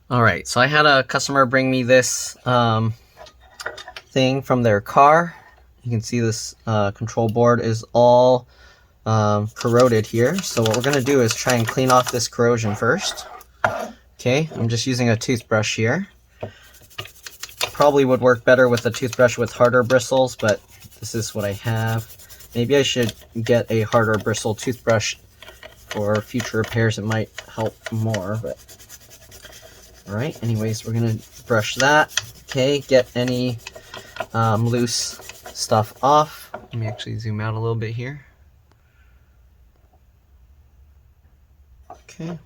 All right, so I had a customer bring me this thing from their car. You can see this control board is all corroded here. So what we're gonna do is try and clean off this corrosion first. Okay, I'm just using a toothbrush here. Probably would work better with a toothbrush with harder bristles, but this is what I have. Maybe I should get a harder bristle toothbrush for future repairs. It might help more, but all right, anyways, we're gonna brush that. Okay, get any loose stuff off. Let me actually zoom out a little bit here. Okay.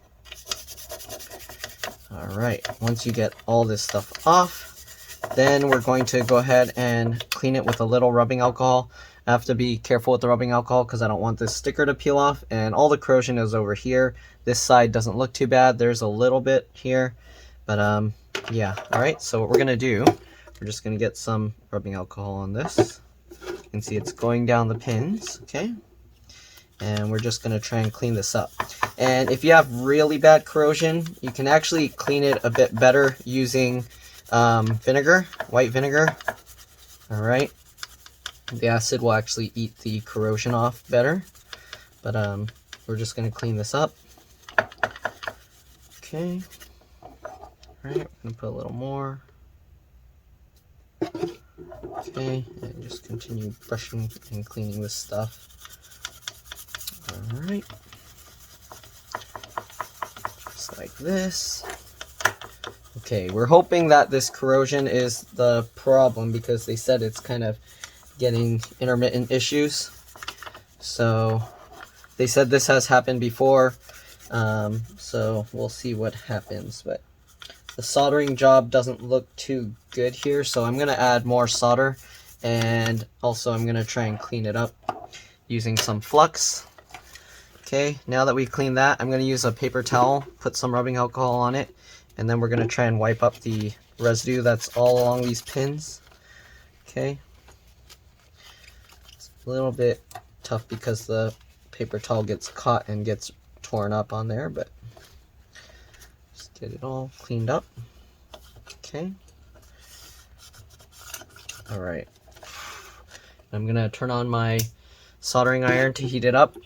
All right, once you get all this stuff off, then we're going to go ahead and clean it with a little rubbing alcohol. I have to be careful with the rubbing alcohol because I don't want this sticker to peel off, and all the corrosion is over here. This side doesn't look too bad. There's a little bit here, but yeah. All right, so what we're gonna do, we're just gonna get some rubbing alcohol on this. You can see it's going down the pins, okay? And we're just gonna try and clean this up. And if you have really bad corrosion, you can actually clean it a bit better using vinegar, white vinegar. All right, the acid will actually eat the corrosion off better, but we're just gonna clean this up. Okay, all right, we're gonna put a little more. Okay, and just continue brushing and cleaning this stuff. All right, just like this. Okay, we're hoping that this corrosion is the problem because they said it's kind of getting intermittent issues. So they said this has happened before, so we'll see what happens. But the soldering job doesn't look too good here, so I'm gonna add more solder, and also I'm gonna try and clean it up using some flux. Okay, now that we cleaned that, I'm gonna use a paper towel, put some rubbing alcohol on it, and then we're gonna try and wipe up the residue that's all along these pins. Okay, it's a little bit tough because the paper towel gets caught and gets torn up on there, but just get it all cleaned up. Okay, all right, I'm gonna turn on my soldering iron to heat it up.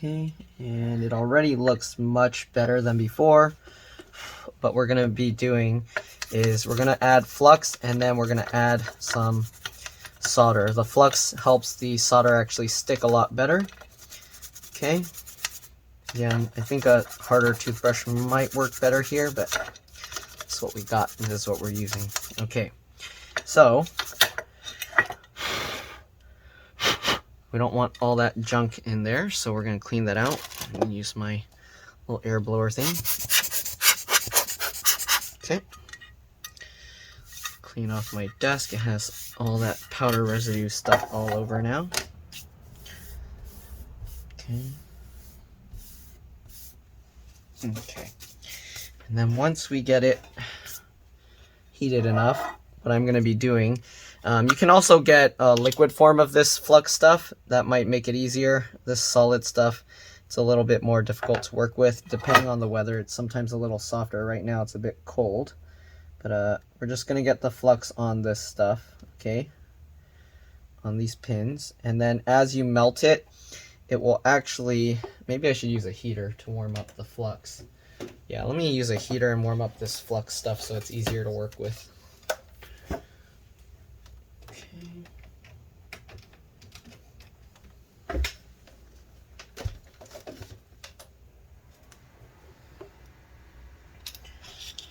Okay, and it already looks much better than before. What we're gonna be doing is we're gonna add flux, and then we're gonna add some solder. The flux helps the solder actually stick a lot better. Okay, yeah, I think a harder toothbrush might work better here, but that's what we got, and this is what we're using. Okay, so we don't want all that junk in there, so we're gonna clean that out. I'm gonna use my little air blower thing. Okay. Clean off my desk. It has all that powder residue stuff all over now. Okay. Okay. And then once we get it heated enough, what I'm gonna be doing, you can also get a liquid form of this flux stuff. That might make it easier. This solid stuff, it's a little bit more difficult to work with. Depending on the weather, it's sometimes a little softer. Right now it's a bit cold. But we're just going to get the flux on this stuff, okay, on these pins. And then as you melt it, it will actually, maybe I should use a heater to warm up the flux. Yeah, let me use a heater and warm up this flux stuff so it's easier to work with.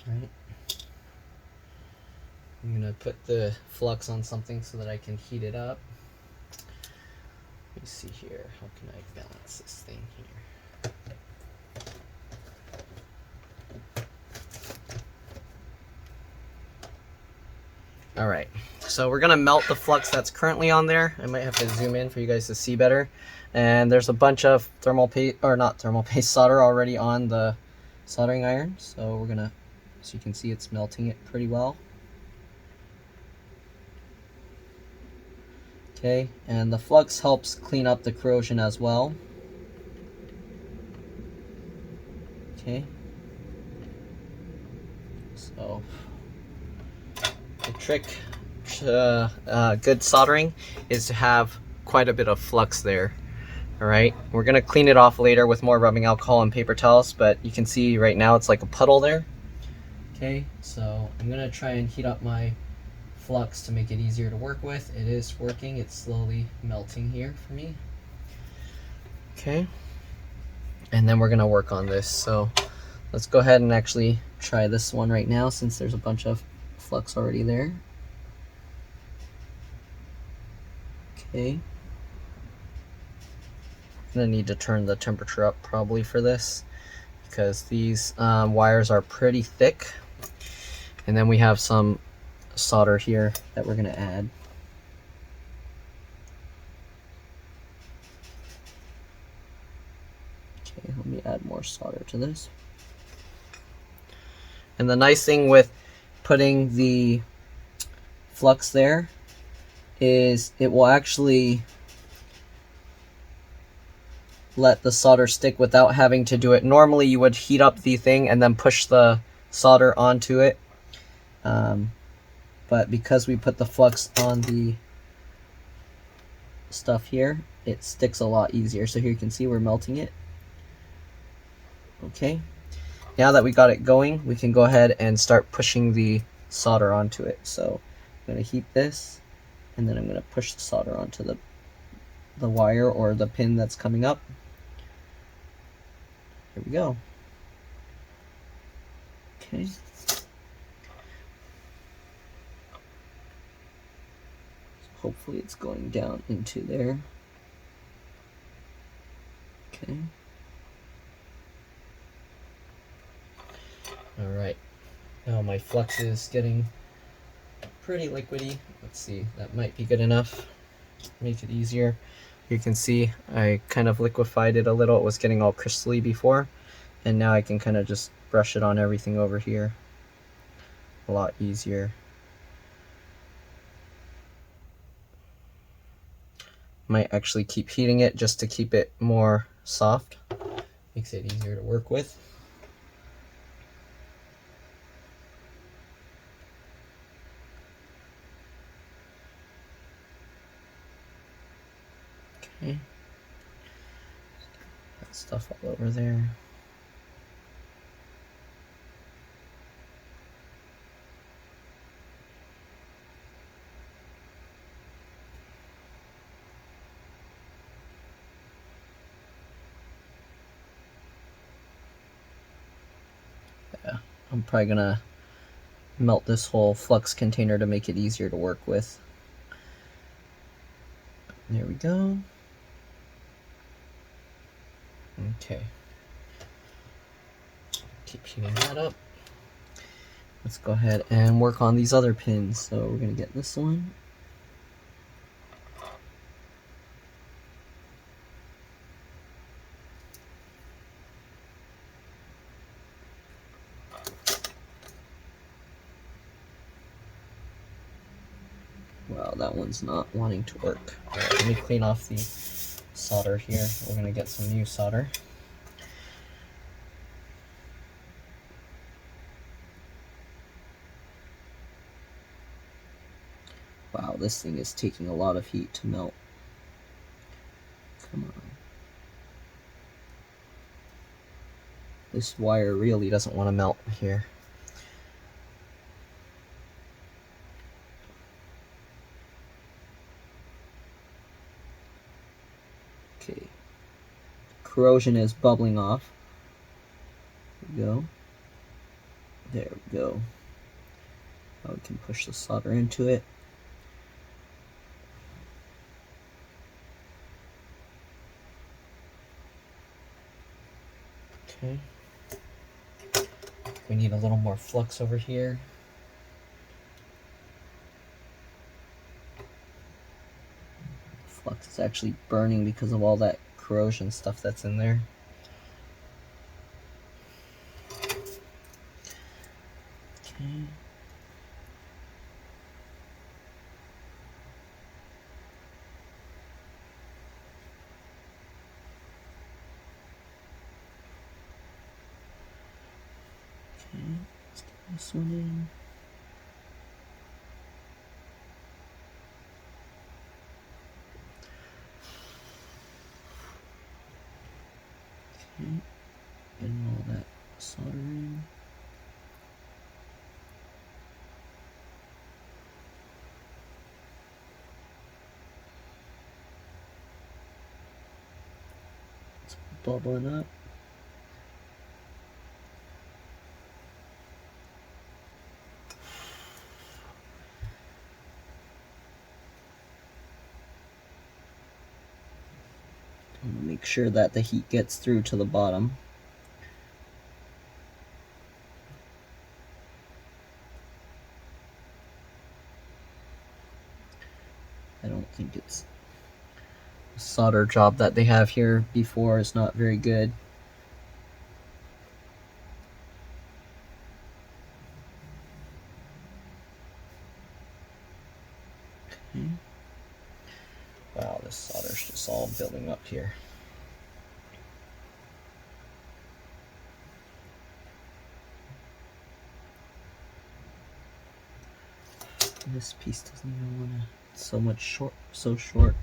Right. I'm gonna put the flux on something so that I can heat it up. Let me see here. How can I balance this thing here? All right, so we're gonna melt the flux that's currently on there. I might have to zoom in for you guys to see better. And there's a bunch of thermal paste, or not thermal paste, solder already on the soldering iron. So we're gonna, so you can see it's melting it pretty well. Okay, and the flux helps clean up the corrosion as well. Okay. So the trick to good soldering is to have quite a bit of flux there. All right, we're gonna clean it off later with more rubbing alcohol and paper towels, but you can see right now it's like a puddle there. Okay, so I'm gonna try and heat up my flux to make it easier to work with. It is working, it's slowly melting here for me. Okay, and then we're gonna work on this. So let's go ahead and actually try this one right now since there's a bunch of flux already there. Okay. I'm gonna need to turn the temperature up probably for this because these wires are pretty thick. And then we have some solder here that we're gonna add. Okay, let me add more solder to this. And the nice thing with putting the flux there is it will actually let the solder stick without having to do it. Normally you would heat up the thing and then push the solder onto it. But because we put the flux on the stuff here, it sticks a lot easier. So here you can see we're melting it. Okay, now that we got it going, we can go ahead and start pushing the solder onto it. So I'm going to heat this, and then I'm going to push the solder onto the wire or the pin that's coming up. Here we go. Okay. Hopefully it's going down into there. Okay. All right. Now my flux is getting pretty liquidy. Let's see, that might be good enough. Make it easier. You can see I kind of liquefied it a little. It was getting all crystally before, and now I can kind of just brush it on everything over here. A lot easier. Might actually keep heating it just to keep it more soft. Makes it easier to work with. Okay. That stuff all over there. Yeah, I'm probably gonna melt this whole flux container to make it easier to work with. There we go. Okay. Keep heating that up. Let's go ahead and work on these other pins. So we're gonna get this one. Wow, that one's not wanting to work. All right, let me clean off the solder here. We're gonna get some new solder. Wow, this thing is taking a lot of heat to melt. Come on. This wire really doesn't want to melt here. Okay. Corrosion is bubbling off. There we go. There we go. Now we can push the solder into it. Okay. We need a little more flux over here. Flux is actually burning because of all that corrosion stuff that's in there. Okay. Okay, let's get this one in. Okay, getting all that solder in. It's bubbling up. Make sure that the heat gets through to the bottom. I don't think it's the solder job that they have here before is not very good. Okay. Wow, this solder's just all building up here. This piece doesn't even want to. It's so short.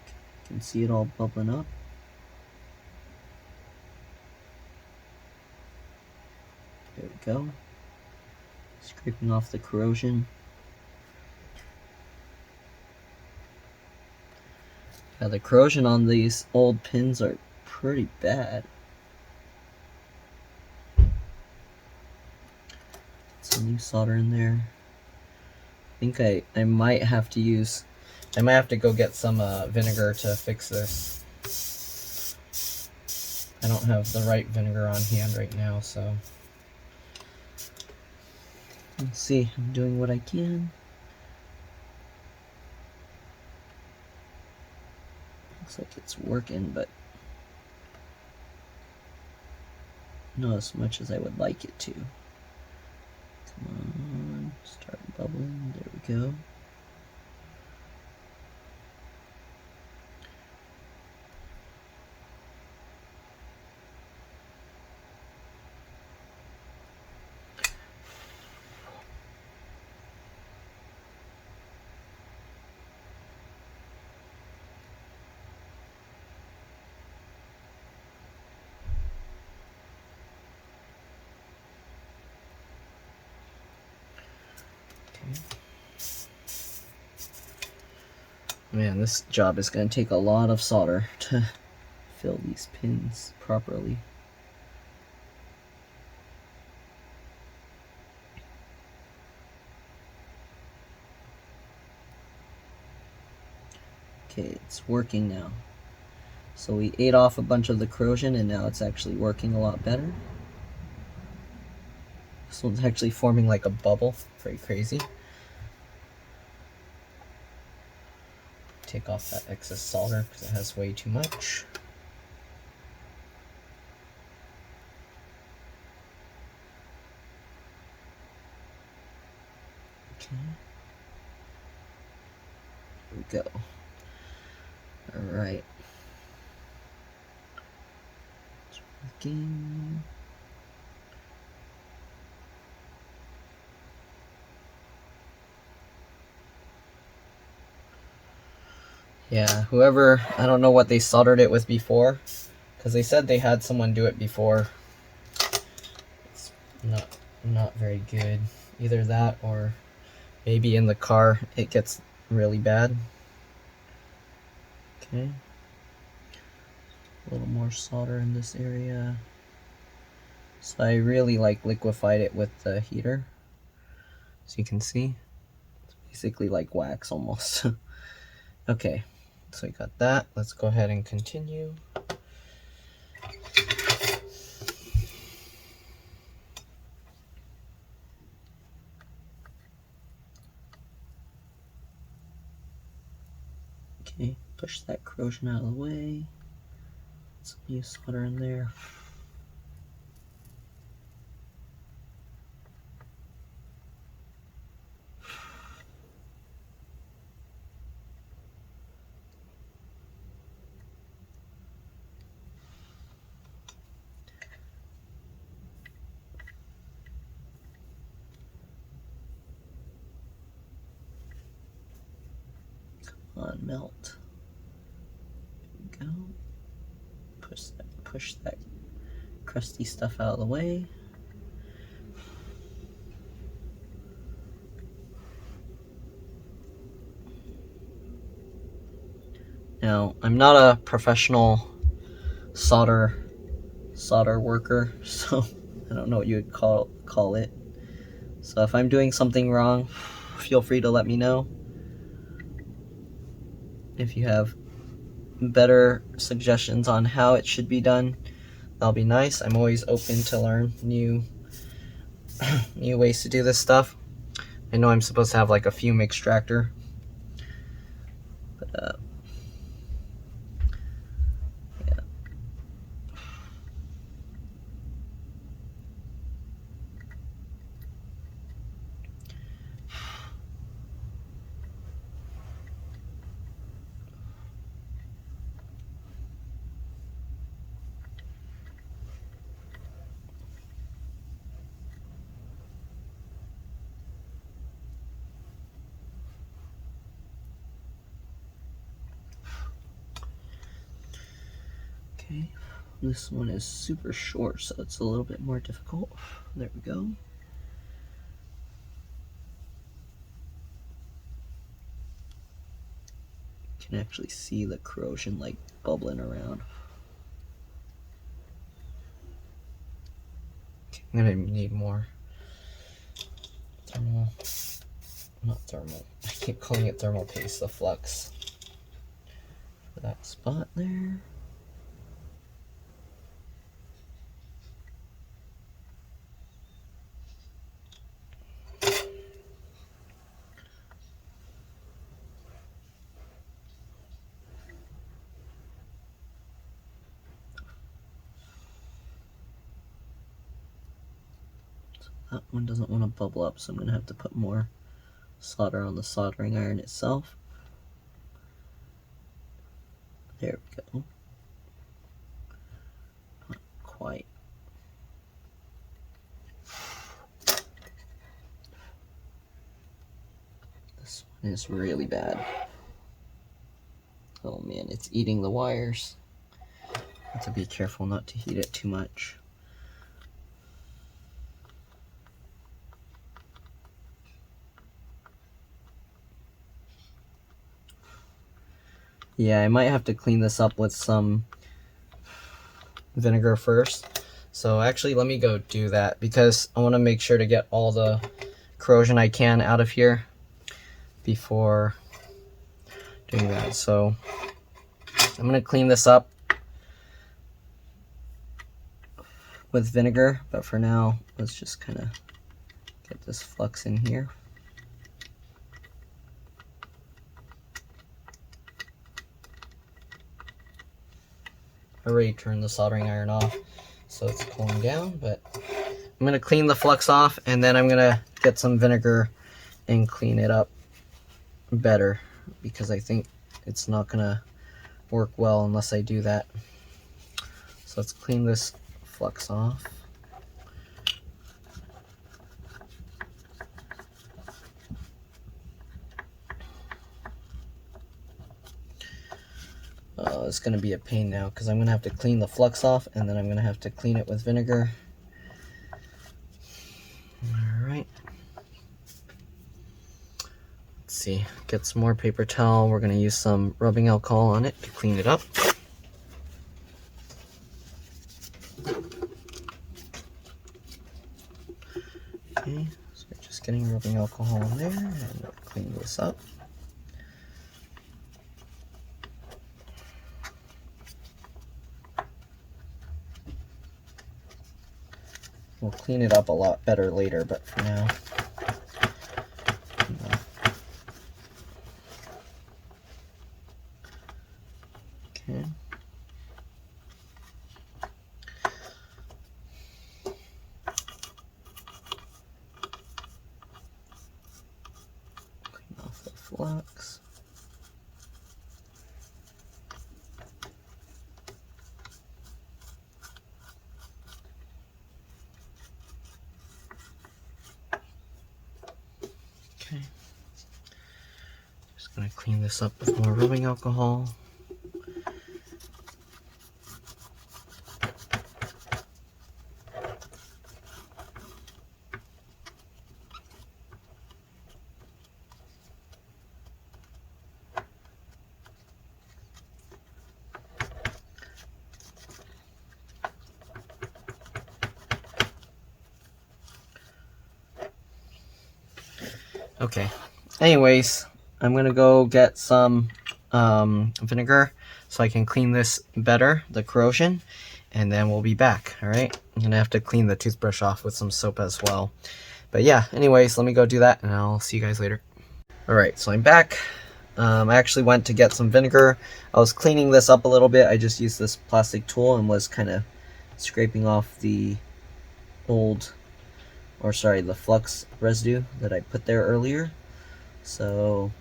You can see it all bubbling up. There we go. Scraping off the corrosion. Yeah, the corrosion on these old pins are pretty bad. Some new solder in there. I think I might have to go get some vinegar to fix this. I don't have the right vinegar on hand right now, so let's see. I'm doing what I can. Looks like it's working, but not as much as I would like it to. Come on, start bubbling. There we go. Man, this job is going to take a lot of solder to fill these pins properly. Okay, it's working now. So we ate off a bunch of the corrosion and now it's actually working a lot better. This one's actually forming like a bubble. Pretty crazy. Take off that excess solder because it has way too much. Okay. Here we go. Alright. It's working. Yeah, whoever, I don't know what they soldered it with before, because they said they had someone do it before. It's not very good. Either that or maybe in the car it gets really bad. Okay. A little more solder in this area. So I really liquefied it with the heater. So you can see, it's basically like wax almost. Okay, so we got that. Let's go ahead and continue. Okay, push that corrosion out of the way. Some new solder in there. on, melt. There we go. Push that crusty stuff out of the way. Now, I'm not a professional solder worker, so I don't know what you would call it. So if I'm doing something wrong, feel free to let me know. If you have better suggestions on how it should be done, that'll be nice. I'm always open to learn new ways to do this stuff. I know I'm supposed to have like a fume extractor, but yeah. Okay, this one is super short, so it's a little bit more difficult. There we go. You can actually see the corrosion like bubbling around. Okay, I'm gonna need more not thermal. I keep calling it thermal paste, the flux. For that spot there. That one doesn't want to bubble up, so I'm going to have to put more solder on the soldering iron itself. There we go. Not quite. This one is really bad. Oh man, it's eating the wires. Have to be careful not to heat it too much. Yeah, I might have to clean this up with some vinegar first. So actually, let me go do that because I want to make sure to get all the corrosion I can out of here before doing that. So I'm going to clean this up with vinegar, but for now, let's just kind of get this flux in here. I already turned the soldering iron off, so it's cooling down, but I'm going to clean the flux off, and then I'm going to get some vinegar and clean it up better, because I think it's not going to work well unless I do that. So let's clean this flux off. It's going to be a pain now because I'm going to have to clean the flux off and then I'm going to have to clean it with vinegar. Alright. Let's see. Get some more paper towel. We're going to use some rubbing alcohol on it to clean it up. Okay, so we're just getting rubbing alcohol in there and clean this up. We'll clean it up a lot better later, but for now. Okay. Clean off the flux. Just gonna clean this up with more rubbing alcohol. Okay, anyways, I'm gonna go get some vinegar so I can clean this better, the corrosion, and then we'll be back. All right, I'm gonna have to clean the toothbrush off with some soap as well. But yeah, anyways, let me go do that and I'll see you guys later. All right, so I'm back. I actually went to get some vinegar. I was cleaning this up a little bit. I just used this plastic tool and was kind of scraping off the the flux residue that I put there earlier. So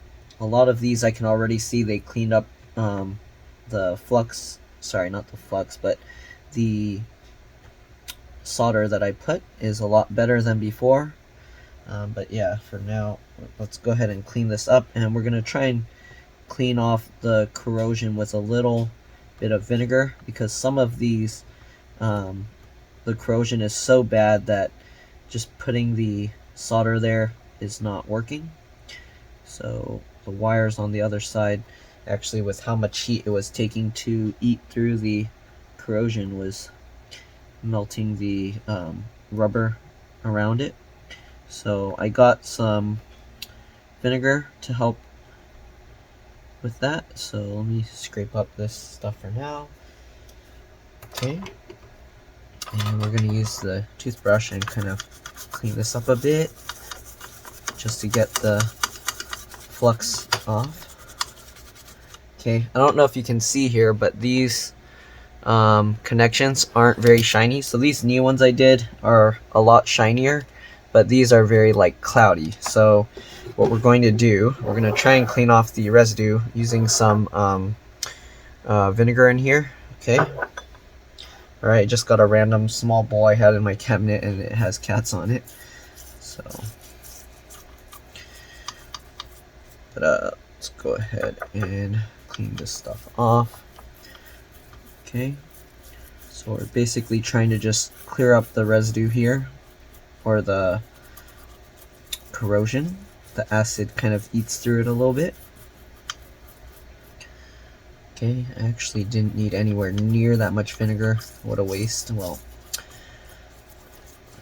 a lot of these I can already see they cleaned up the flux, not the flux, but the solder that I put is a lot better than before. But yeah, for now, let's go ahead and clean this up, and we're gonna try and clean off the corrosion with a little bit of vinegar, because some of these the corrosion is so bad that just putting the solder there is not working. So the wires on the other side, actually with how much heat it was taking to eat through the corrosion, was melting the rubber around it. So I got some vinegar to help with that. So let me scrape up this stuff for now. Okay. And we're going to use the toothbrush and kind of clean this up a bit just to get the flux off. Okay, I don't know if you can see here, but these connections aren't very shiny. So these new ones I did are a lot shinier, but these are very like cloudy. So what we're going to do, we're going to try and clean off the residue using some vinegar in here. Okay. Alright, I just got a random small bowl I had in my cabinet and it has cats on it. So, but let's go ahead and clean this stuff off. Okay, so we're basically trying to just clear up the residue here, or the corrosion. The acid kind of eats through it a little bit. Okay, I actually didn't need anywhere near that much vinegar. What a waste. Well,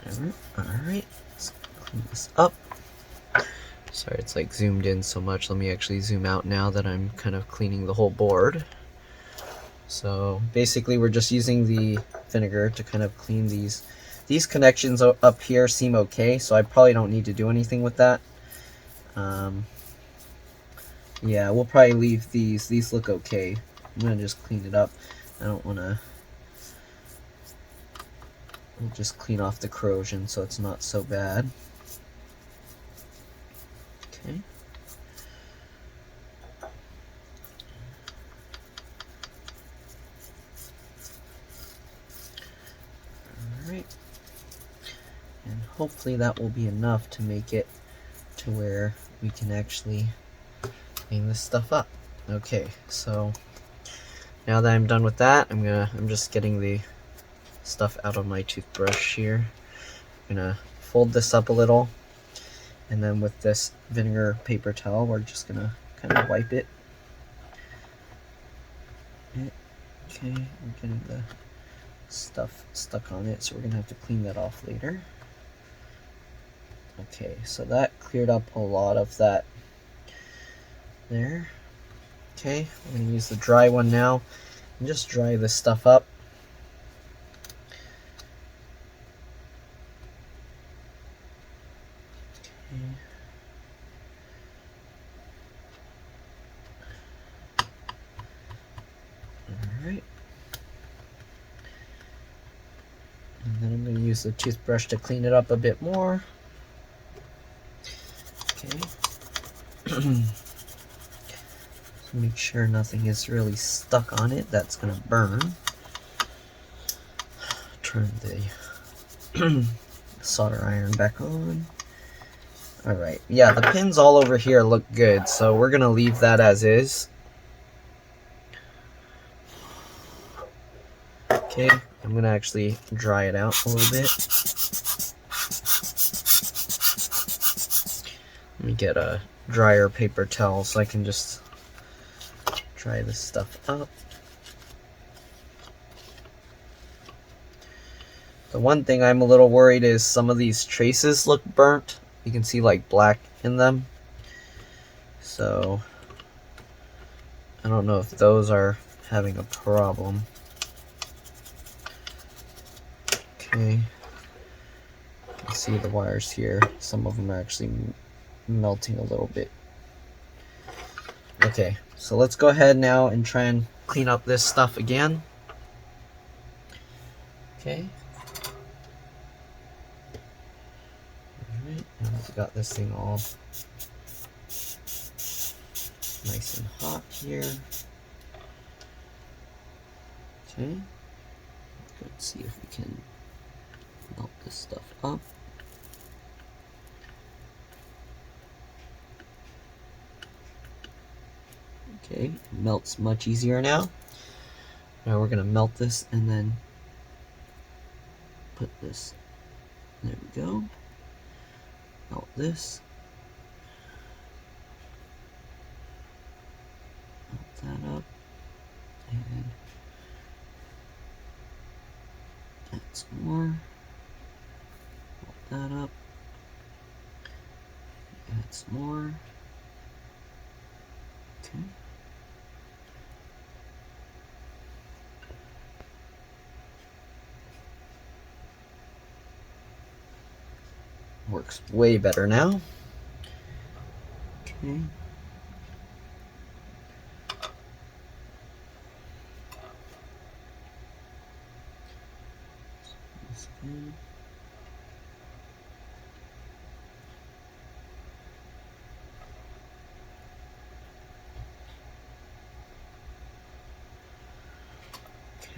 whatever. Alright, let's clean this up. Sorry, it's like zoomed in so much. Let me actually zoom out now that I'm kind of cleaning the whole board. So basically we're just using the vinegar to kind of clean these. These connections up here seem okay, so I probably don't need to do anything with that. Yeah, we'll probably leave these. These look okay. I'm going to just clean it up. I don't want to... We'll just clean off the corrosion so it's not so bad. Okay. Alright. And hopefully that will be enough to make it to where we can actually clean this stuff up. Okay, so now that I'm done with that, I'm just getting the stuff out of my toothbrush here. I'm gonna fold this up a little, and then with this vinegar paper towel, we're just gonna kind of wipe it. Okay, we're getting the stuff stuck on it, so we're gonna have to clean that off later. Okay, so that cleared up a lot of that there. Okay, I'm going to use the dry one now and just dry this stuff up. Okay. Alright. And then I'm going to use the toothbrush to clean it up a bit more. Okay. Make sure nothing is really stuck on it that's going to burn. Turn the solder iron back on. Alright, yeah, the pins all over here look good, so we're gonna leave that as is. Okay, I'm gonna actually dry it out a little bit. Let me get a drier paper towel so I can just dry this stuff up. The one thing I'm a little worried is some of these traces look burnt. You can see like black in them. So I don't know if those are having a problem. Okay. You see the wires here. Some of them are actually melting a little bit. Okay, so let's go ahead now and try and clean up this stuff again. Okay. Alright, now we've got this thing all nice and hot here. Okay. Let's see if we can melt this stuff up. Okay, it melts much easier now. Now we're gonna melt this and then put this. There we go. Melt this. Melt that up. And add some more. Melt that up. Add some more. Okay. Works way better now. Okay. That's good. Okay.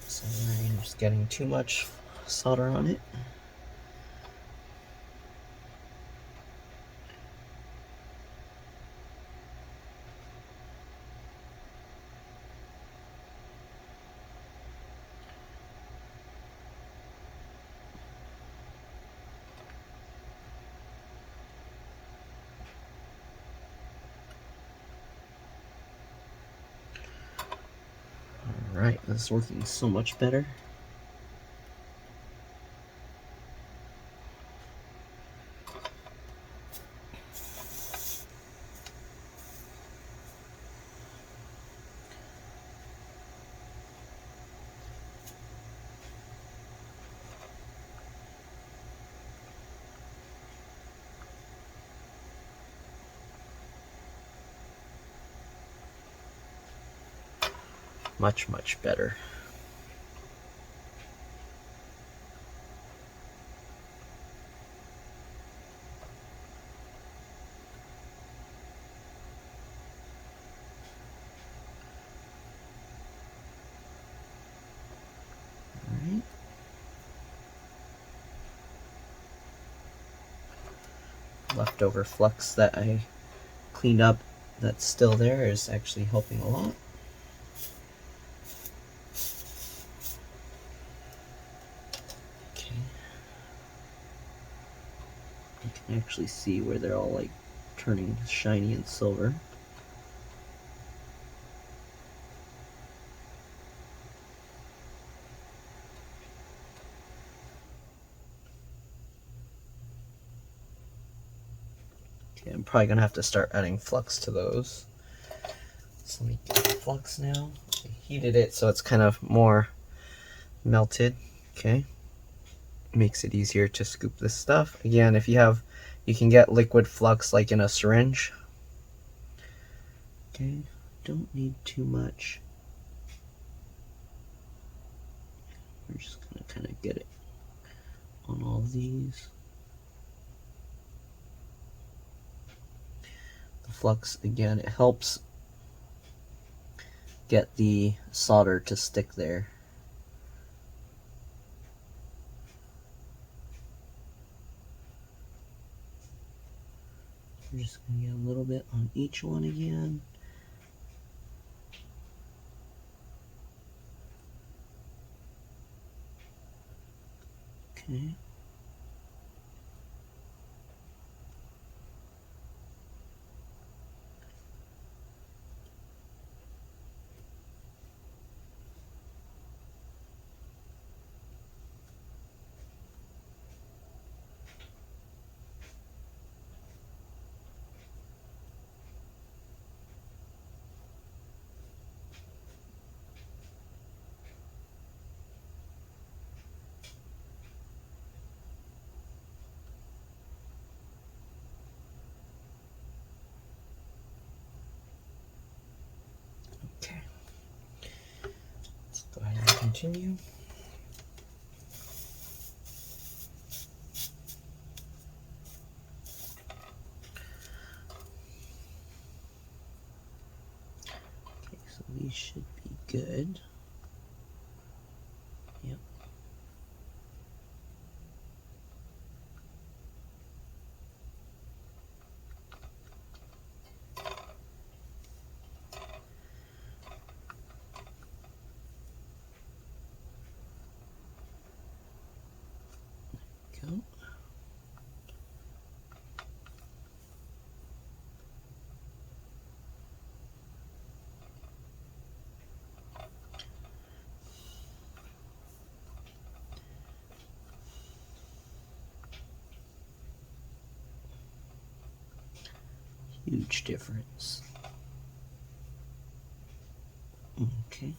So I'm just getting too much solder on it. Alright, this is working so much better. Much better. Alright. Leftover flux that I cleaned up that's still there is actually helping a lot. You can actually see where they're all like turning shiny and silver. Okay, I'm probably gonna have to start adding flux to those. So let me get the flux now. I heated it so it's kind of more melted. Okay. Makes it easier to scoop this stuff. Again, if you can get liquid flux like in a syringe. Okay, don't need too much. We're just gonna kind of get it on all of these. The flux, again, it helps get the solder to stick there. We're just going to get a little bit on each one again. Okay. Okay. Let's go ahead and continue. Okay, so these should be good. Yep. Go. Huge difference. Okay.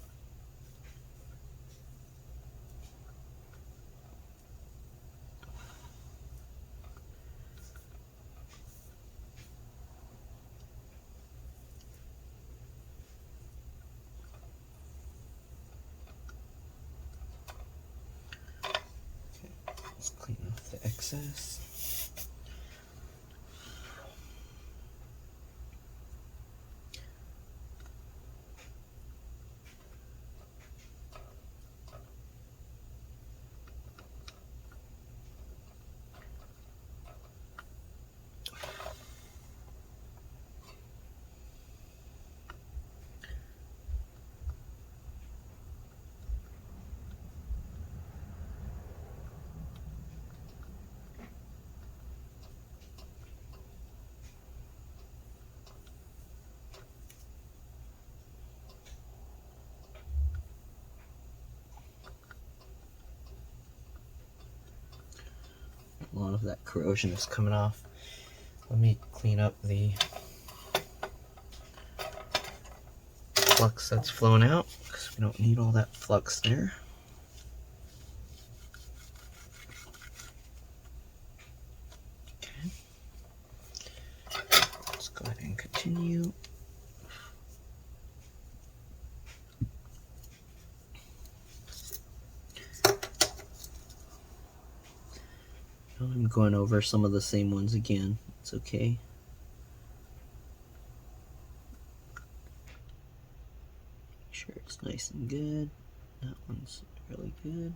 Let's clean off the excess. A lot of that corrosion is coming off. Let me clean up the flux that's flowing out because we don't need all that flux there. Okay. Let's go ahead and continue. I'm going over some of the same ones again. It's okay. Make sure it's nice and good. That one's really good.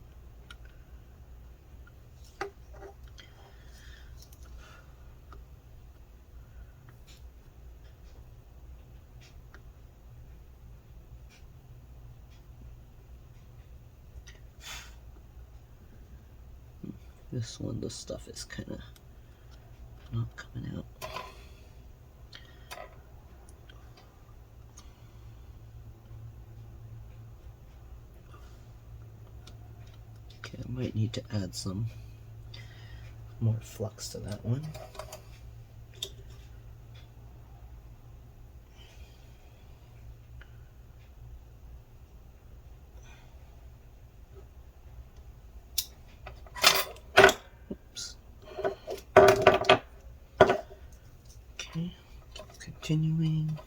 This one, the stuff is kind of not coming out. Okay, I might need to add some more flux to that one. Oops. Okay, continuing.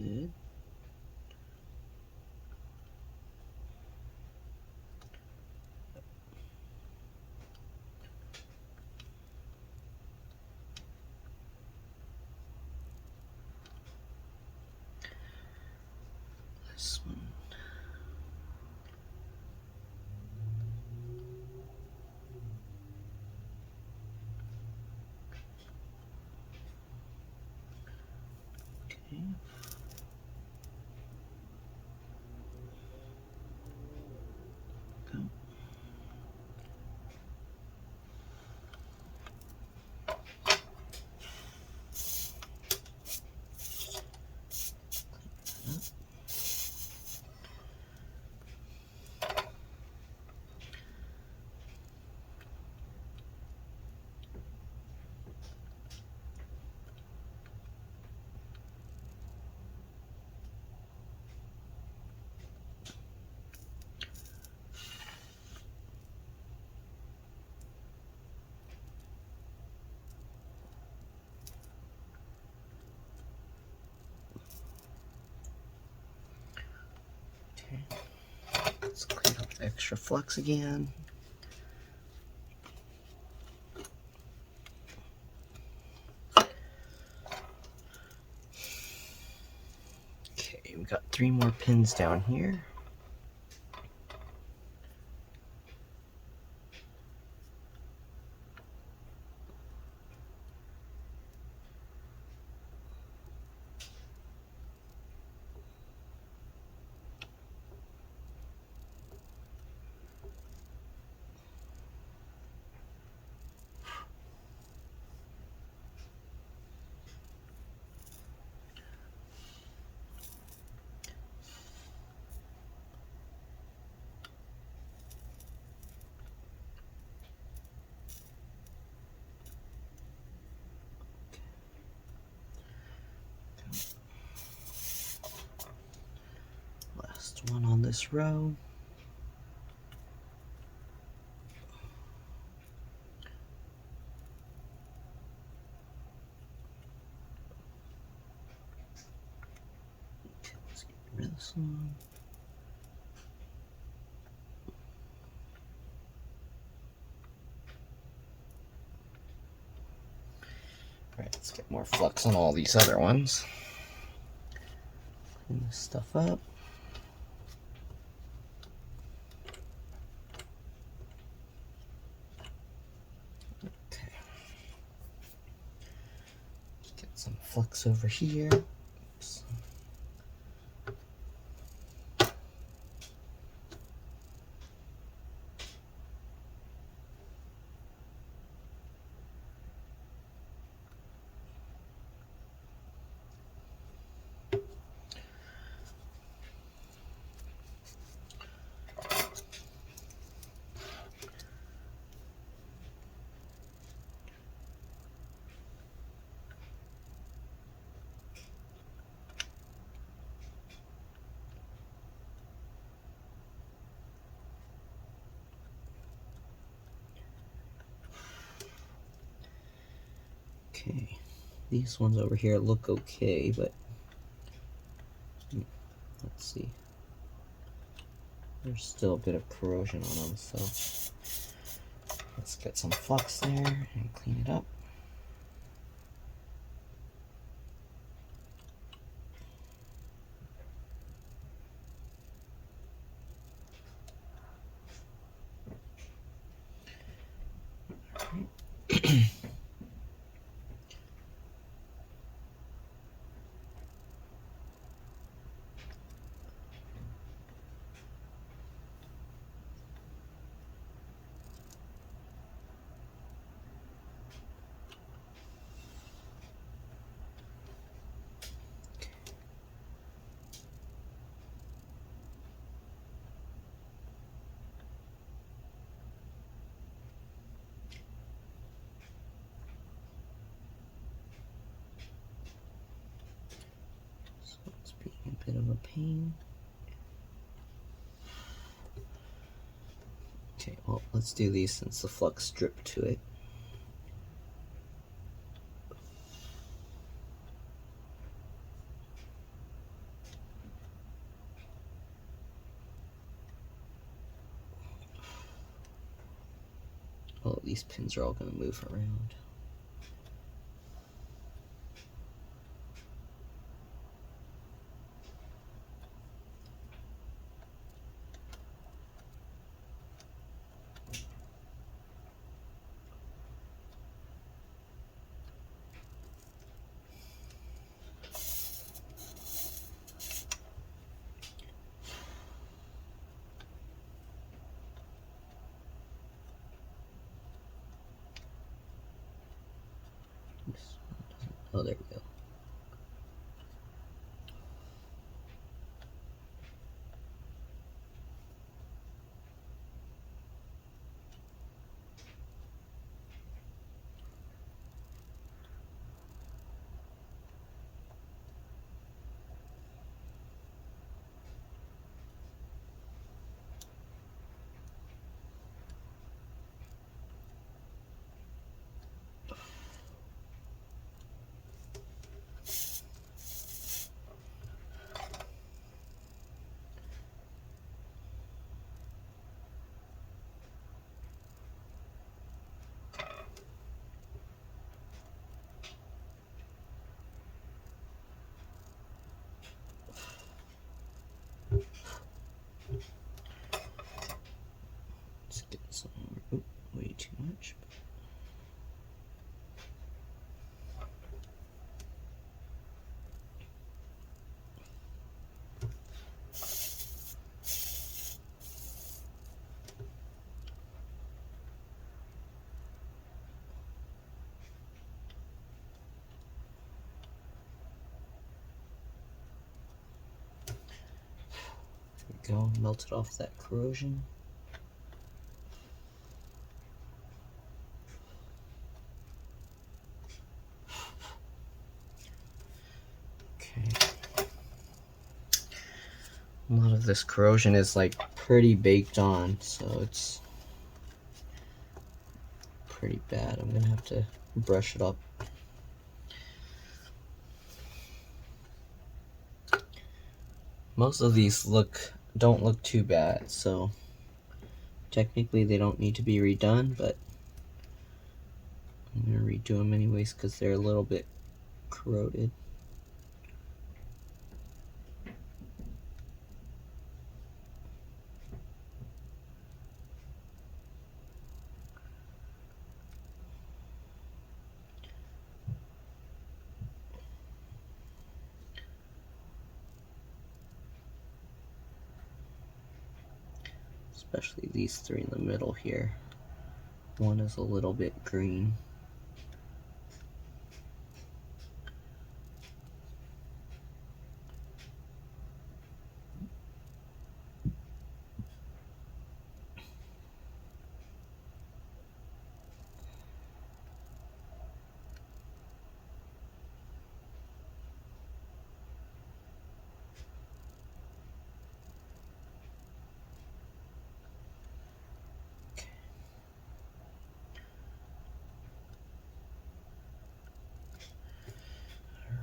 good. This one. Okay. Go. Okay. Let's clean up the extra flux again. Okay, we got 3 more pins down here. Last one on this row. Okay, let's get rid of this one. Alright, let's get more flux on all these other ones. Clean this stuff up. Okay. Get some flux over here. Oops. Okay, these ones over here look okay, but let's see. There's still a bit of corrosion on them, so let's get some flux there and clean it up. So it's being a bit of a pain. Okay, well, let's do these since the flux dripped to it. Oh, these pins are all going to move around. Oh, there we go. Let's get some more. Ooh, way too much. There we go. Melted off that corrosion. A lot of this corrosion is like pretty baked on, so it's pretty bad. I'm gonna have to brush it up. Most of these don't look too bad, so technically they don't need to be redone, but I'm gonna redo them anyways because they're a little bit corroded. Especially these three in the middle here. One is a little bit green.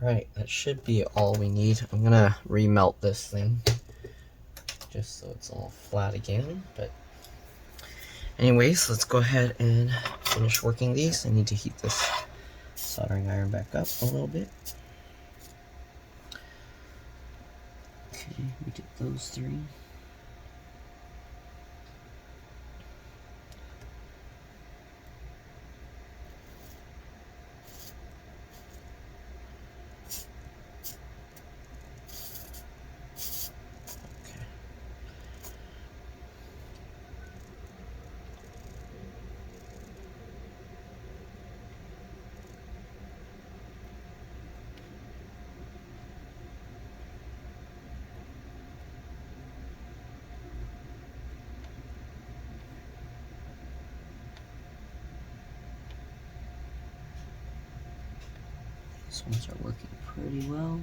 Alright, that should be all we need. I'm gonna remelt this thing just so it's all flat again. But anyways, let's go ahead and finish working these. I need to heat this soldering iron back up a little bit. Okay, we did those three. These ones are working pretty well.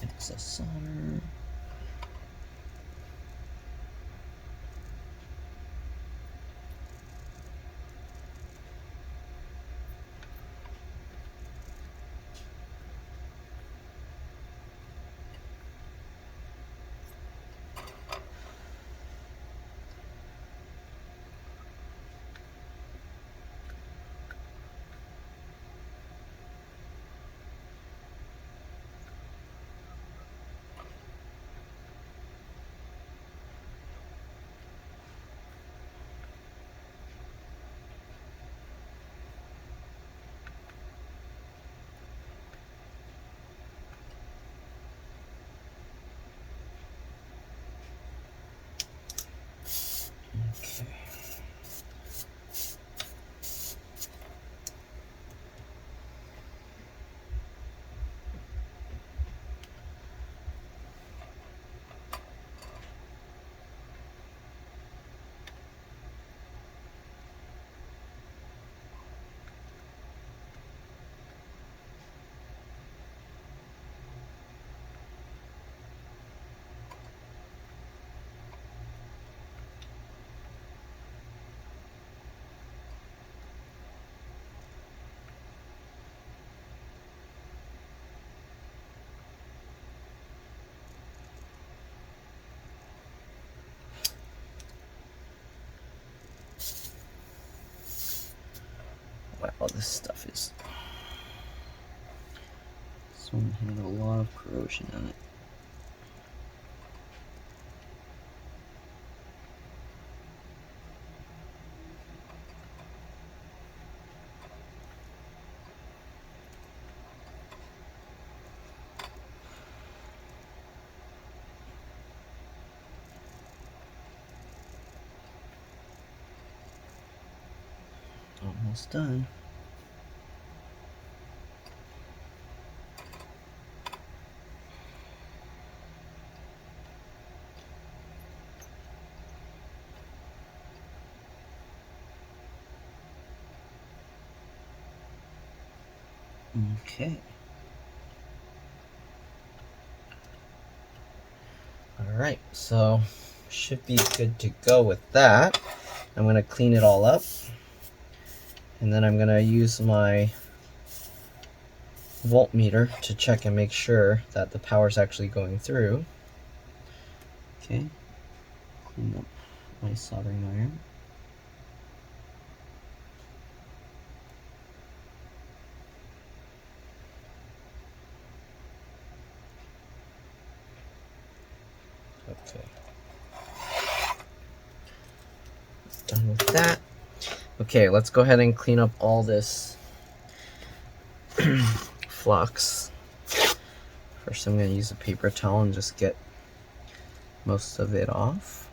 Excess solder. this stuff is. This one had a lot of corrosion on it. Almost done. Okay. Alright, so should be good to go with that. I'm going to clean it all up. And then I'm going to use my voltmeter to check and make sure that the power is actually going through. Okay. Clean up my soldering iron. Okay. Done with that. Okay, let's go ahead and clean up all this flux. First, I'm going to use a paper towel and just get most of it off.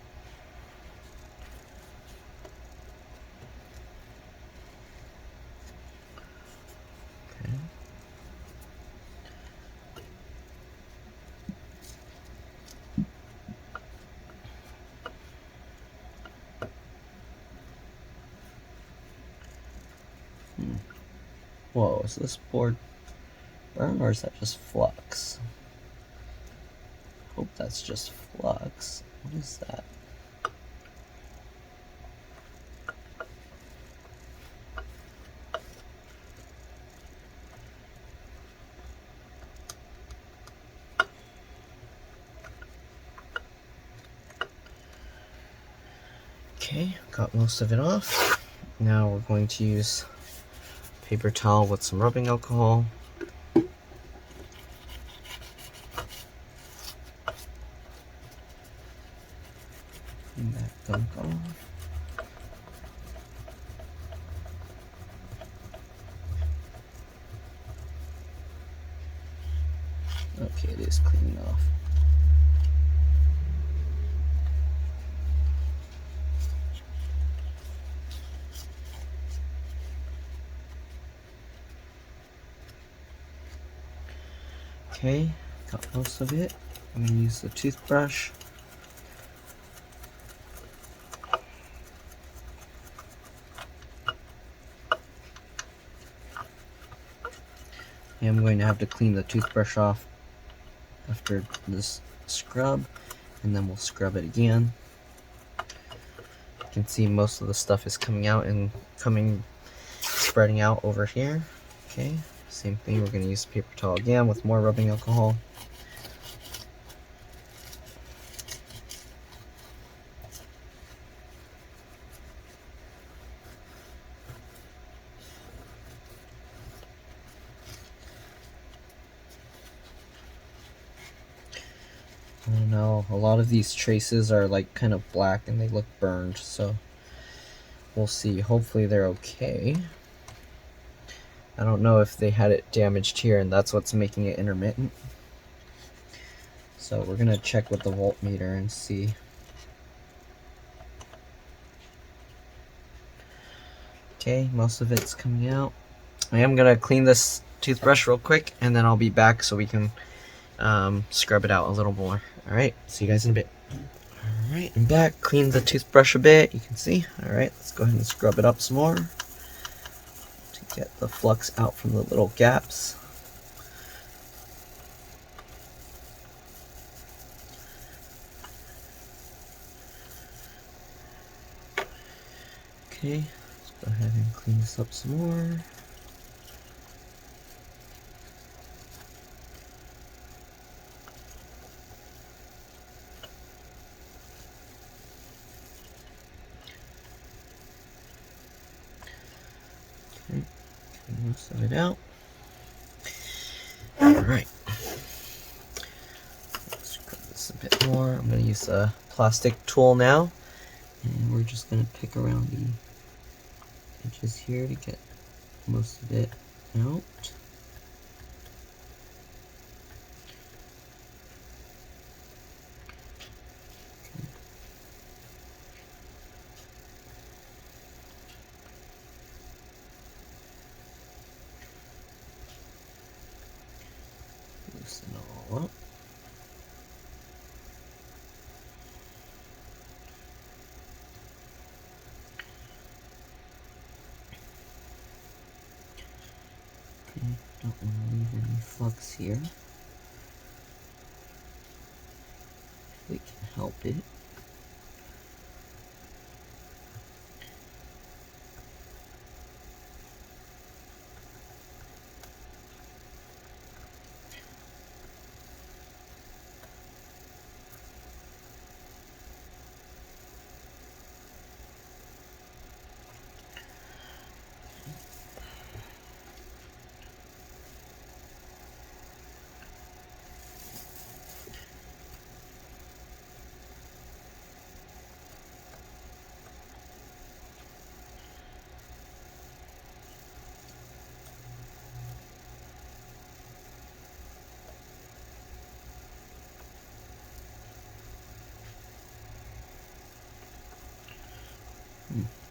Okay. Whoa, is this board burn or is that just flux? Hope that's just flux. What is that? Okay, got most of it off. Now we're going to use paper towel with some rubbing alcohol. Clean that gunk off. Okay, it is cleaning off. Okay, got most of it. I'm going to use the toothbrush. I'm going to have to clean the toothbrush off after this scrub, and then we'll scrub it again. You can see most of the stuff is coming out and spreading out over here. Okay, same thing, we're going to use paper towel again with more rubbing alcohol. I don't know, a lot of these traces are like kind of black and they look burned, so we'll see. Hopefully they're okay. I don't know if they had it damaged here and that's what's making it intermittent. So we're gonna check with the voltmeter and see. Okay, most of it's coming out. I am gonna clean this toothbrush real quick and then I'll be back so we can scrub it out a little more. Alright, see you guys in a bit. Alright, I'm back. Cleaned the toothbrush a bit, you can see. Alright, let's go ahead and scrub it up some more to get the flux out from the little gaps. Okay, let's go ahead and clean this up some more. most of it out. Alright. Let's scrub this a bit more. I'm going to use a plastic tool now. And we're just going to pick around the edges here to get most of it out. Loosen it all up. Okay, don't want to leave any flux here. We can help it.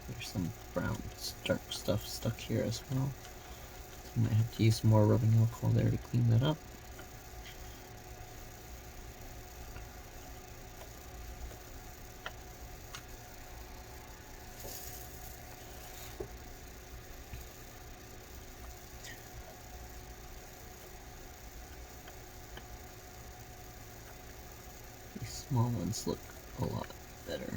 There's some brown dark stuff stuck here as well. I might have to use more rubbing alcohol there to clean that up. These small ones look a lot better.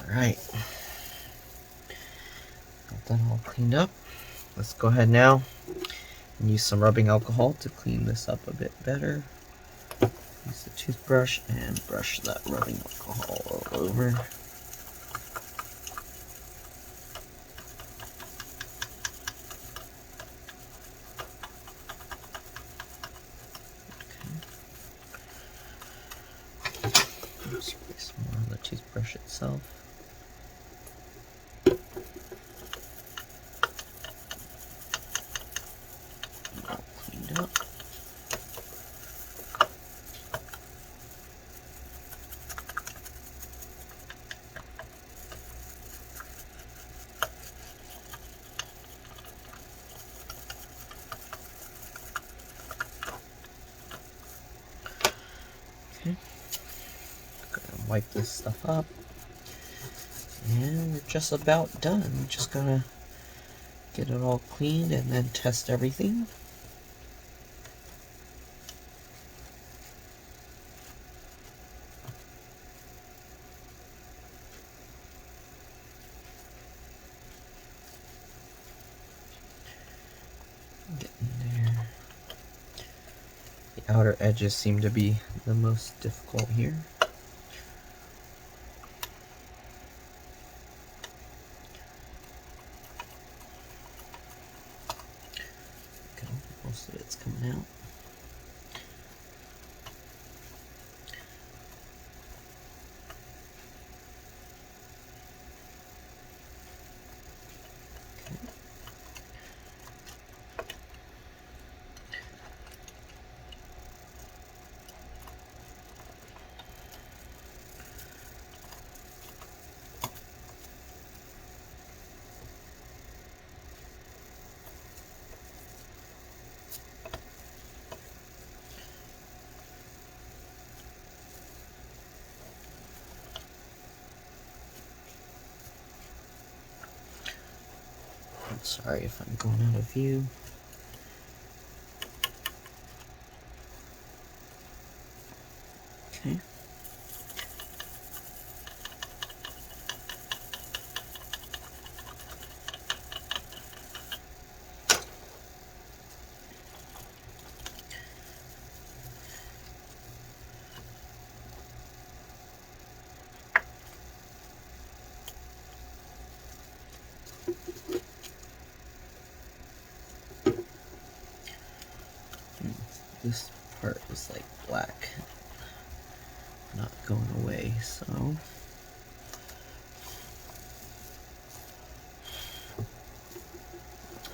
Alright, got that all cleaned up. Let's go ahead now and use some rubbing alcohol to clean this up a bit better. Use the toothbrush and brush that rubbing alcohol all over. Let's place more on the toothbrush itself. All cleaned up. Okay. Gonna wipe this stuff up. And we're just about done. We're just gonna get it all cleaned and then test everything. Getting there. The outer edges seem to be the most difficult here. Most of it's coming out. Sorry if I'm going out of view. Okay. This part is like black, not going away, so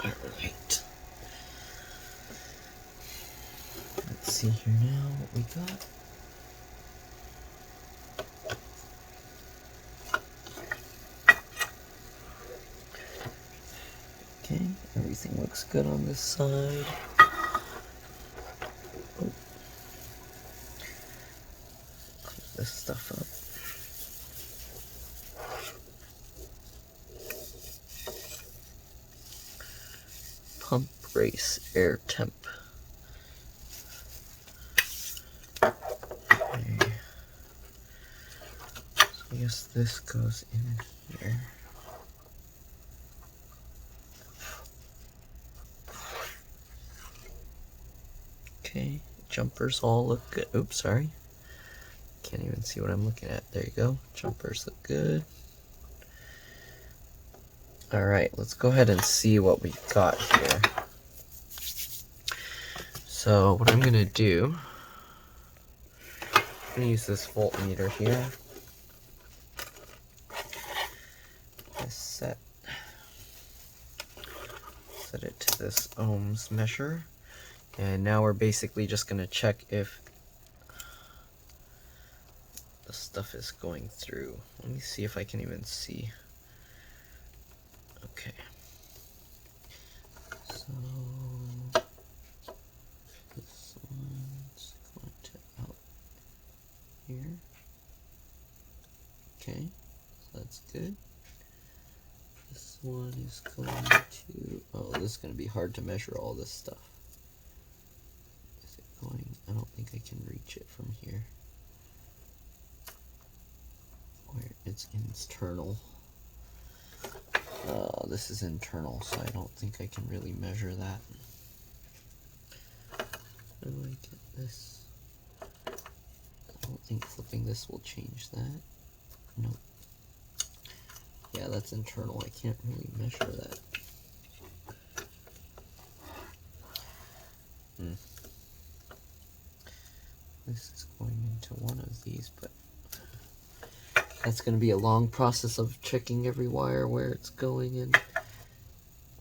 alright. Let's see here now what we got. Okay, everything looks good on this side. Oh. Clean this stuff up. Pump brace air temp. Okay. So I guess this goes in here. Okay, jumpers all look good. Oops, sorry. Can't even see what I'm looking at. There you go. Jumpers look good. Alright, let's go ahead and see what we got here. So what I'm going to do, I'm going to use this voltmeter here. Set it to this ohms measure. And now we're basically just going to check if the stuff is going through. Let me see if I can even see. Okay. So this one's going to out here. Okay, so that's good. This one is going to, oh, this is going to be hard to measure all this stuff. Is it going, I don't think I can reach it from here. Where it's internal. This is internal, so I don't think I can really measure that. How do I get this? I don't think flipping this will change that. Nope. Yeah, that's internal. I can't really measure that. This is going into one of these, but that's going to be a long process of checking every wire where it's going and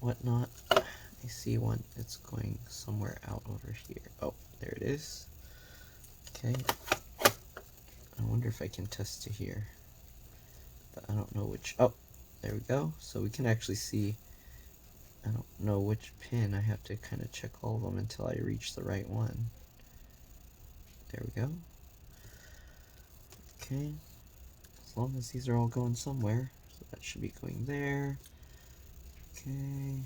whatnot. I see one. It's going somewhere out over here. Oh, there it is. Okay. I wonder if I can test to here. But I don't know which. Oh, there we go. So we can actually see. I don't know which pin. I have to kind of check all of them until I reach the right one. There we go. Okay. As long as these are all going somewhere. So that should be going there. Okay.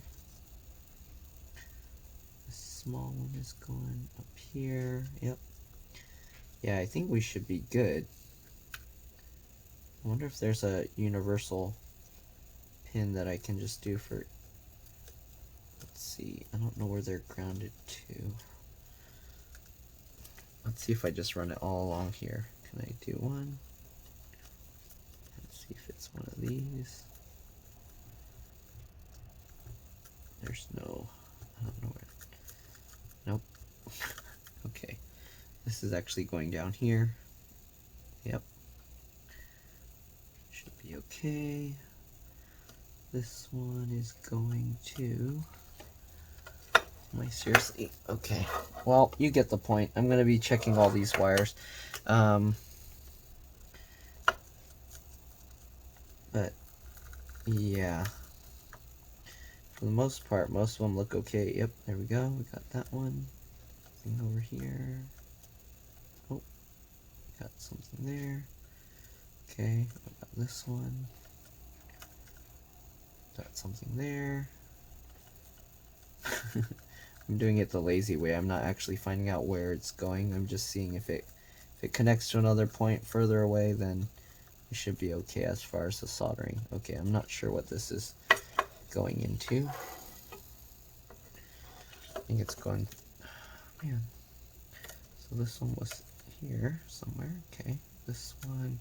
The small one is going up here. Yep. Yeah, I think we should be good. I wonder if there's a universal pin that I can just do for, let's see, I don't know where they're grounded to. Let's see if I just run it all along here. Can I do one? Let's see if it's one of these. There's no, I don't know where. Nope. Okay. This is actually going down here. Yep. Should be okay. This one is going to... Am I seriously? Okay. Well, you get the point. I'm going to be checking all these wires. But, yeah. For the most part, most of them look okay. Yep, there we go. We got that one. Thing over here. Oh, got something there. Okay, I got this one. Got something there. I'm doing it the lazy way. I'm not actually finding out where it's going. I'm just seeing if it connects to another point further away, then we should be okay as far as the soldering. Okay, I'm not sure what this is going into. I think it's going, man. So this one was here somewhere. Okay, this one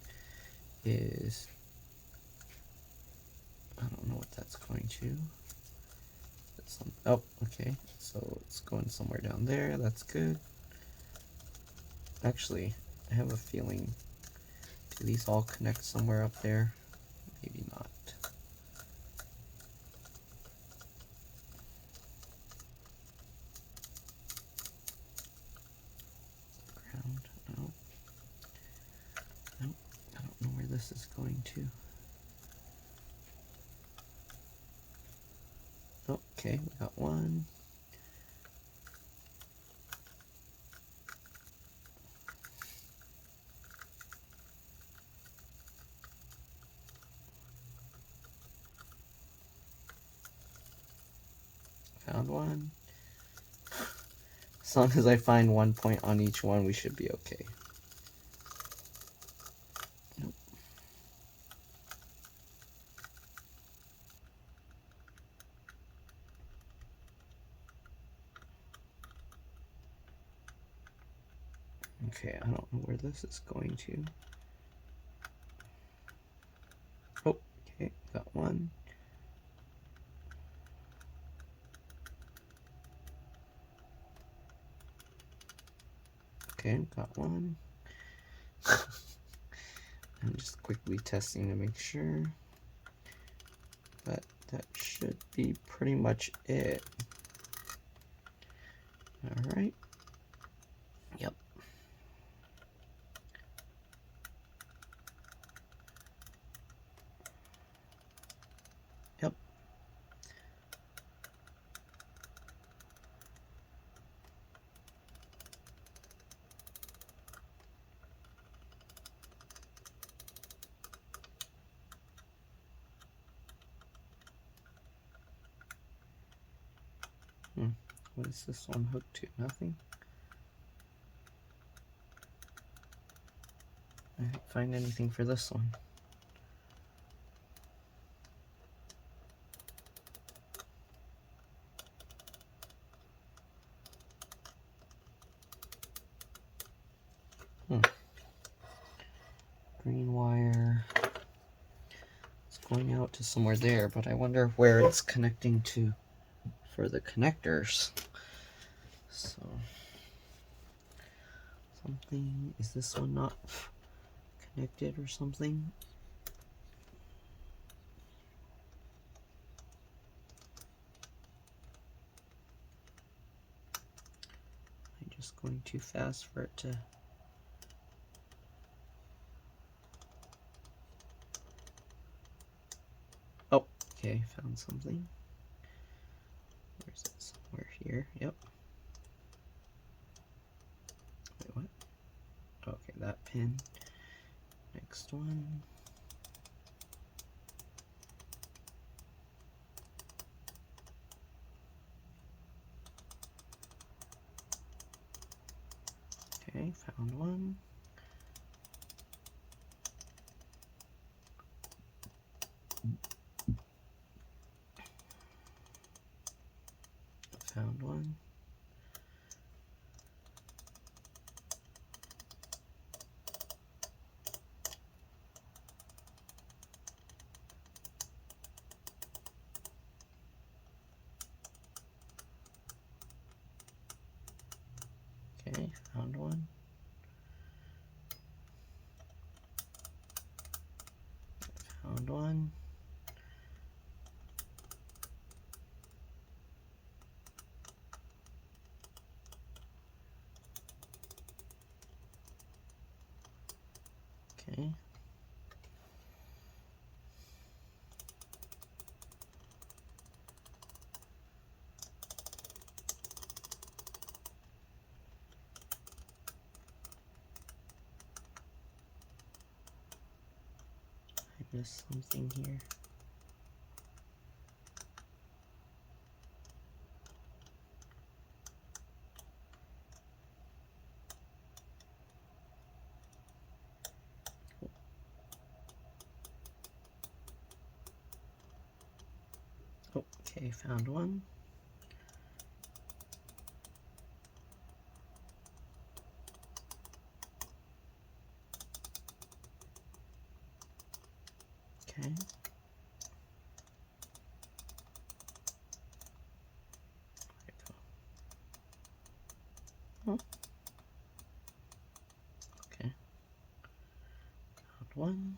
is, I don't know what that's going to. Oh, okay, so it's going somewhere down there. That's good. Actually, I have a feeling, do these all connect somewhere up there? Maybe not. Ground, no. Nope, I don't know where this is going to. Okay, we got one. Found one. As long as I find 1 point on each one, we should be okay. Nope. Okay, I don't know where this is going to. Oh, okay, got one. Okay, got one. I'm just quickly testing to make sure. But that should be pretty much it. Alright. Yep. Yep. What is this one hooked to? Nothing? I didn't find anything for this one. Green wire. It's going out to somewhere there, but I wonder where it's connecting to for the connectors. So something, is this one not connected or something? I'm just going too fast for it to. Oh, okay, found something. Where's it? Somewhere here. Yep. Wait, what? Okay, that pin. Next one. Okay, found one. Found one. Okay, found one. Found one. Okay. I missed something here. Okay, found one. Okay. Oh. Okay. Found one.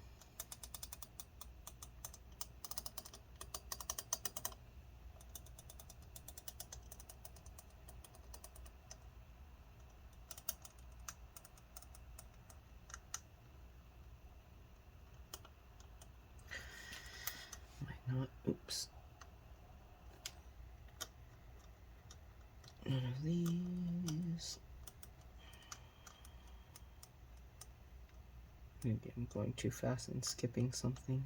Might not. Oops. None of these. Maybe I'm going too fast and skipping something.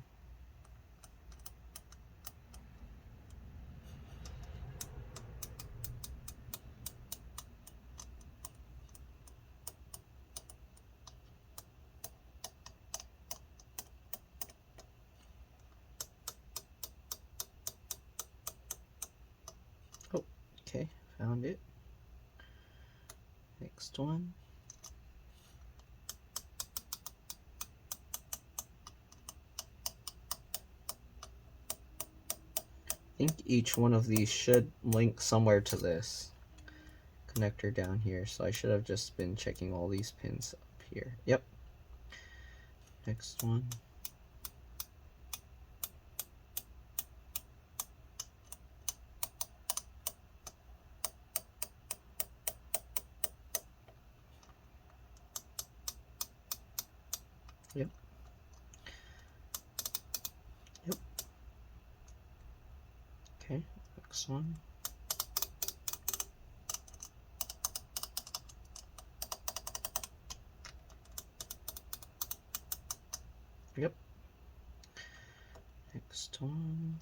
Oh, okay, found it. Next one. I think each one of these should link somewhere to this connector down here, so I should have just been checking all these pins up here. Yep. Next one. Yep. Yep. Okay, next one. Yep. Next one.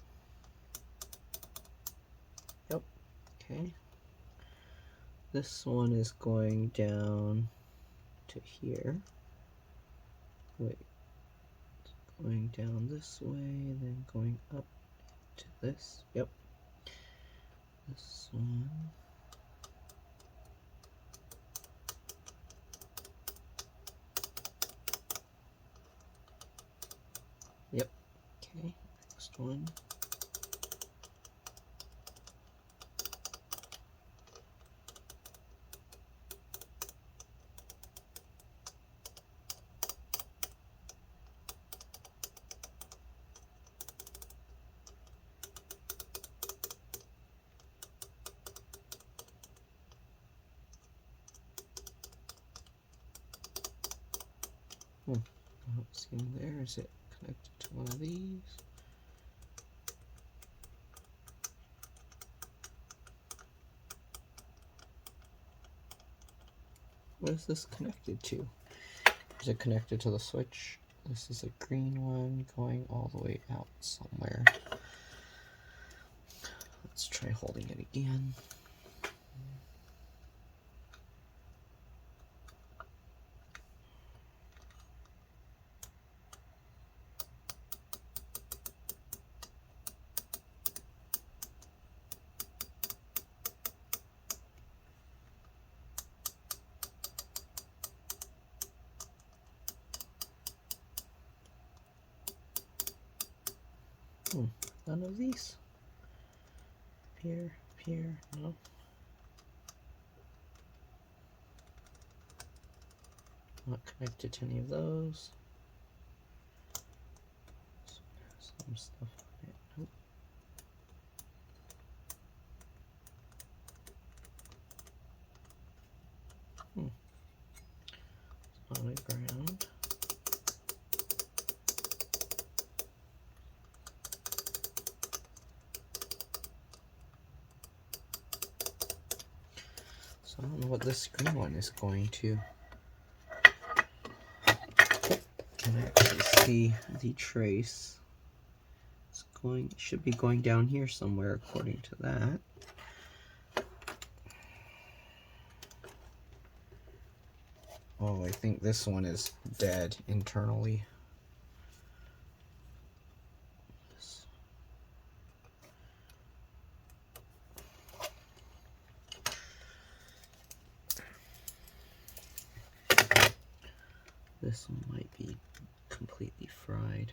Yep. Okay. This one is going down to here. Wait. It's going down this way, then going up to this. Yep. This one. Yep. Okay. Next one. I don't see them there. Is it connected to one of these? What is this connected to? Is it connected to the switch? This is a green one going all the way out somewhere. Let's try holding it again. None of these. Here, no. Not connected to any of those. Some stuff on it. Nope. It's on the ground. So I don't know what this green one is going to. Can I actually see the trace? It's going, it should be going down here somewhere according to that. Oh, I think this one is dead internally. This one might be completely fried.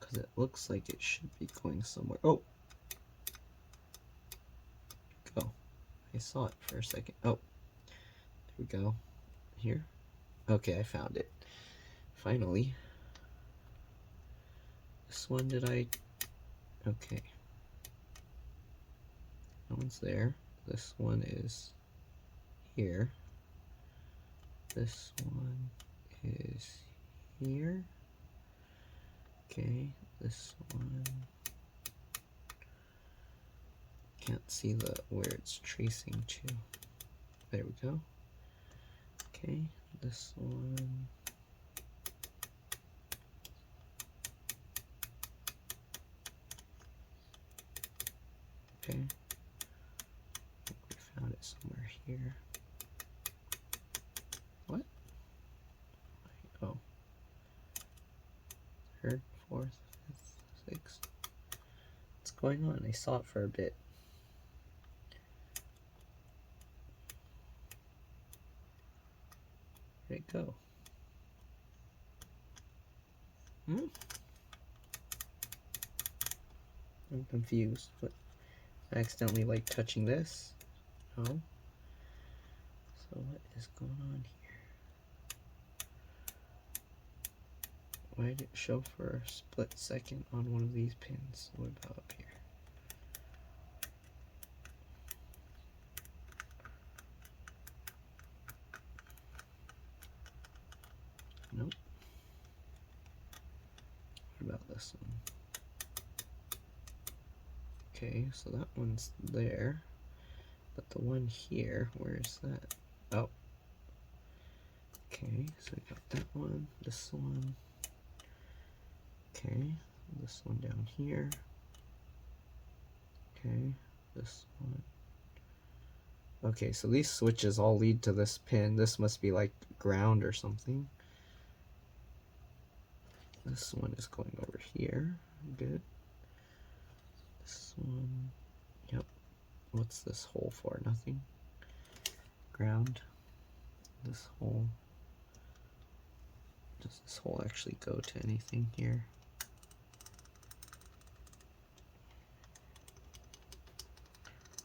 Because it looks like it should be going somewhere. Oh! Go. I saw it for a second. Oh. There we go. Here. Okay, I found it. Finally. This one, did I... Okay. That one's there. This one is here. This one is here. Okay, this one... Can't see where it's tracing to. There we go. Okay, this one... Okay, I think we found it somewhere here. What? Oh. Third, fourth, fifth, sixth. What's going on? I saw it for a bit. Where'd it go? I'm confused. What? I accidentally like touching this. Oh. So what is going on here? Why did it show for a split second on one of these pins? What about up here? Nope. What about this one? Okay, so that one's there, but the one here, where is that? Oh. Okay, so we got that one, this one. Okay, this one down here. Okay, this one. Okay, so these switches all lead to this pin. This must be like ground or something. This one is going over here. Good. This one, yep. What's this hole for? Nothing. Ground. This hole. Does this hole actually go to anything here?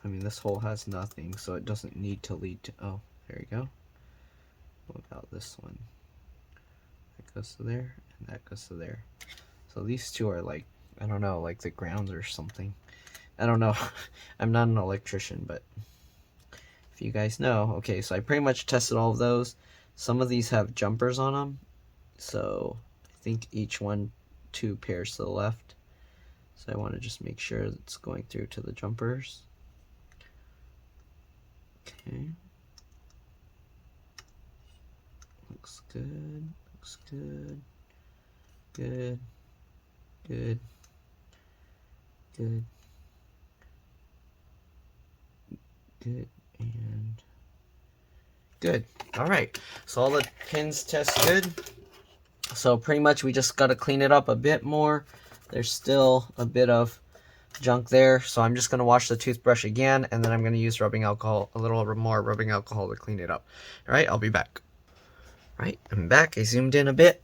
I mean, this hole has nothing, so it doesn't need to lead to... Oh, there you go. What about this one? That goes to there, and that goes to there. So these two are like, I don't know, like the grounds or something. I don't know. I'm not an electrician, but if you guys know. Okay, so I pretty much tested all of those. Some of these have jumpers on them. So I think each one 2 pairs to the left. So I want to just make sure it's going through to the jumpers. Okay. Looks good. Looks good. Good. Good. Good. Good. And good. Alright. So all the pins test good. So pretty much we just got to clean it up a bit more. There's still a bit of junk there, so I'm just going to wash the toothbrush again, and then I'm going to use rubbing alcohol, a little more rubbing alcohol to clean it up. Alright, I'll be back. Alright, I'm back. I zoomed in a bit.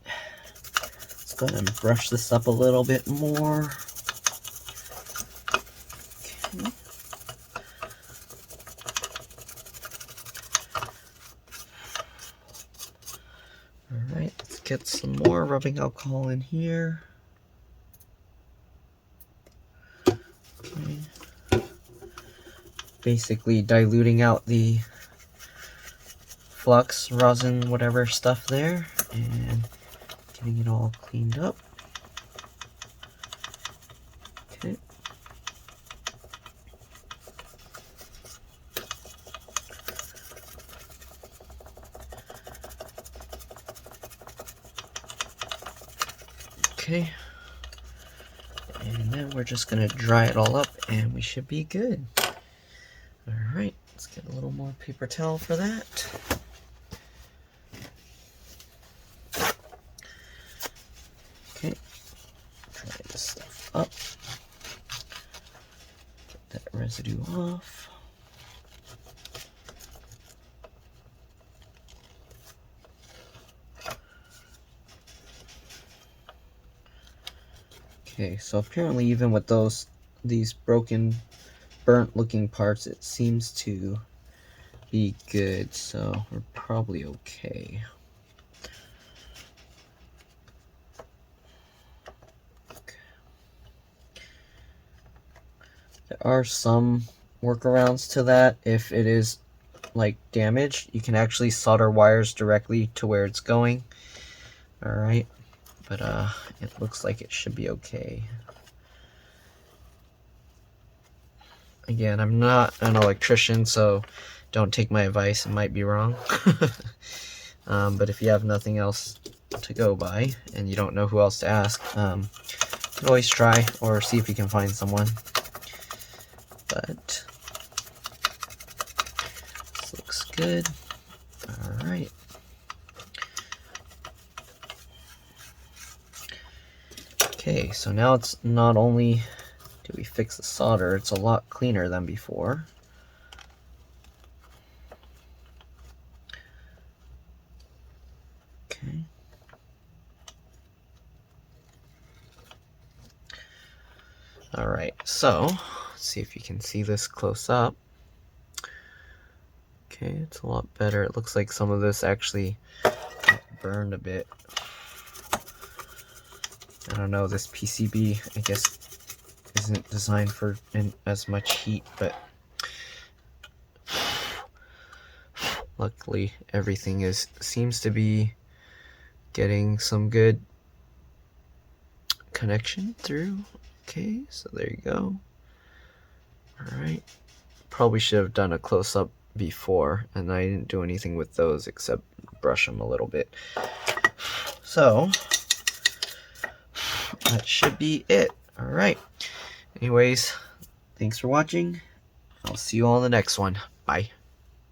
Let's go ahead and brush this up a little bit more. Okay. Alright, let's get some more rubbing alcohol in here. Okay. Basically diluting out the flux, rosin, whatever stuff there, and getting it all cleaned up. Okay. Okay. And then we're just going to dry it all up and we should be good. Alright, let's get a little more paper towel for that. Okay, dry this stuff up. Get Okay, so apparently even with these broken, burnt looking parts, it seems to be good, so we're probably okay. There are some workarounds to that. If it is like damaged, you can actually solder wires directly to where it's going. Alright, but it looks like it should be okay. Again, I'm not an electrician, so don't take my advice, it might be wrong. But if you have nothing else to go by and you don't know who else to ask, you can always try or see if you can find someone. But this looks good. Alright. Okay, so now it's not only do we fix the solder, it's a lot cleaner than before. Okay. Alright, so let's see if you can see this close up. Okay, it's a lot better. It looks like some of this actually burned a bit. I don't know, this PCB, I guess, isn't designed for as much heat, but luckily everything seems to be getting some good connection through. Okay, so there you go. Alright, probably should have done a close-up before, and I didn't do anything with those except brush them a little bit. So that should be it. Alright, anyways, thanks for watching. I'll see you all in the next one. Bye.